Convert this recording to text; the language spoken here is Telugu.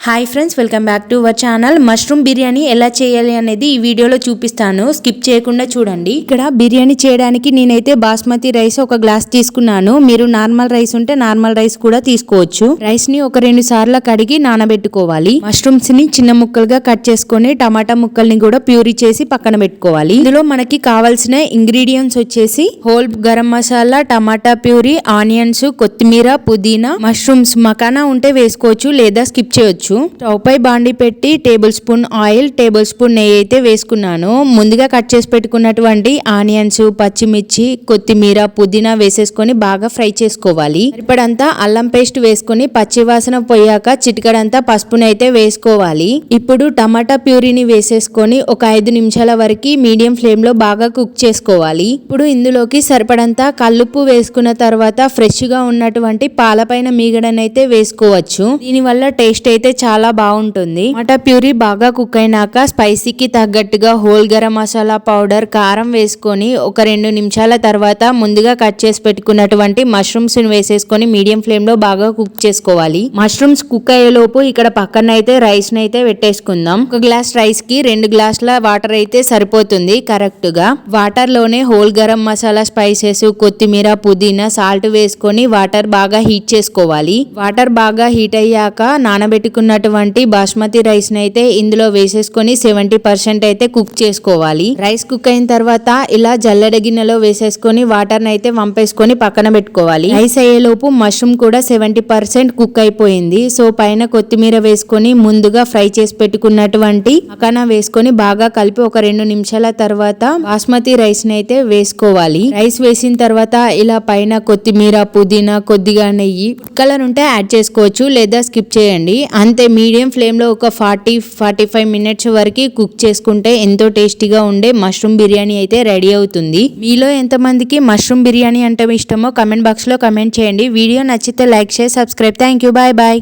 Hi friends, welcome back to our channel. Mushroom biryani ఎలా చేయాలి అనేది ఈ వీడియోలో చూపిస్తాను. స్కిప్ చేయకుండా చూడండి. ఇక్కడ బిర్యానీ చేయడానికి నేనైతే బాస్మతి రైస్ ఒక గ్లాస్ తీసుకున్నాను. మీరు నార్మల్ రైస్ ఉంటే నార్మల్ రైస్ కూడా తీసుకోవచ్చు. రైస్ ని ఒక 2 సార్లు కడిగి నానబెట్టుకోవాలి. మష్రూమ్స్ ని చిన్న ముక్కలుగా కట్ చేసుకొని టమాటా ముక్కల్ని కూడా ప్యూరీ చేసి పక్కన పెట్టుకోవాలి. ఇందులో మనకి కావాల్సిన ఇంగ్రీడియంట్స్ వచ్చేసి హోల్ గరం మసాలా, టమాటా ప్యూరీ, ఆనియన్స్, కొత్తిమీర, పుదీనా, మష్రూమ్స్ మకానా ఉంటే వేసుకోవచ్చు లేదా స్కిప్ చేయొచ్చు. స్టవ్ పై బాండి పెట్టి table spoon oil, table spoon నెయ్యి అయితే వేసుకున్నాను. ముందుగా కట్ చేసి పెట్టుకున్నటువంటి ఆనియన్స్, పచ్చిమిర్చి, కొత్తిమీర, పుదీనా వేసేసుకొని బాగా ఫ్రై చేసుకోవాలి. సరిపడంతా అల్లం పేస్ట్ వేసుకొని పచ్చివాసన పోయాక చిటికడంతా పసుపుని అయితే వేసుకోవాలి. ఇప్పుడు టమాటా ప్యూరీని వేసేసుకొని ఒక 5 నిమిషాల వరకు మీడియం ఫ్లేమ్ లో బాగా కుక్ చేసుకోవాలి. ఇప్పుడు ఇందులోకి సరిపడంతా కల్లుప్పు వేసుకున్న తర్వాత ఫ్రెష్ గా ఉన్నటువంటి పాలపైన మీగడనైతే వేసుకోవచ్చు. దీనివల్ల టేస్ట్ అయితే చాలా బాగుంటుంది. టమాటా ప్యూరీ బాగా కుక్ అయినాక స్పైసీకి తగ్గట్టుగా హోల్ గరం మసాలా పౌడర్, కారం వేసుకొని ఒక 2 నిమిషాల తర్వాత ముందుగా కట్ చేసి పెట్టుకున్నటువంటి మష్రూమ్స్ వేసేసుకొని మీడియం ఫ్లేమ్ లో బాగా కుక్ చేసుకోవాలి. మష్రూమ్స్ కుక్ అయ్యేలోపు ఇక్కడ పక్కన అయితే రైస్ ని అయితే పెట్టేసుకుందాం. ఒక గ్లాస్ రైస్ కి 2 గ్లాసుల వాటర్ అయితే సరిపోతుంది కరెక్ట్ గా. వాటర్ లోనే హోల్ గరం మసాలా, స్పైసెస్, కొత్తిమీర, పుదీనా, సాల్ట్ వేసుకొని వాటర్ బాగా హీట్ చేసుకోవాలి. వాటర్ బాగా హీట్ అయ్యాక నానబెట్టుకున్నటువంటి బాస్మతి రైస్ ని అయితే ఇందులో వేసేసుకొని 70% అయితే కుక్ చేసుకోవాలి. రైస్ కుక్ అయిన తర్వాత ఇలా జల్లెడ గిన్నెలో వేసేసుకొని వాటర్ ని అయితే వంపేసుకొని పక్కన పెట్టుకోవాలి. రైస్ అయ్యేలోపు మష్రూమ్ కూడా 70% కుక్ అయిపోయింది. సో పైన కొత్తిమీర వేసుకొని ముందుగా ఫ్రై చేసి పెట్టుకున్నటువంటి మకానా వేసుకొని బాగా కలిపి ఒక 2 నిమిషాల తర్వాత బాస్మతి రైస్ ని అయితే వేసుకోవాలి. రైస్ వేసిన తర్వాత ఇలా పైన కొత్తిమీర, పుదీనా, కొద్దిగా నెయ్యి, కలర్ ఉంటే యాడ్ చేసుకోవచ్చు లేదా స్కిప్ చేయండి. అంతే, మీడియం ఫ్లేమ్ లో ఒక 40-45 మినిట్స్ వరకు కుక్ చేసుకుంటే ఎంతో టేస్టీగా ఉండే మష్రూమ్ బిర్యానీ అయితే రెడీ అవుతుంది. మీలో ఎంతమందికి మష్రూమ్ బిర్యానీ అంటే ఇష్టమో కమెంట్ బాక్స్ లో కమెంట్ చేయండి. వీడియో నచ్చితే like, share, subscribe. Thank you. Bye bye.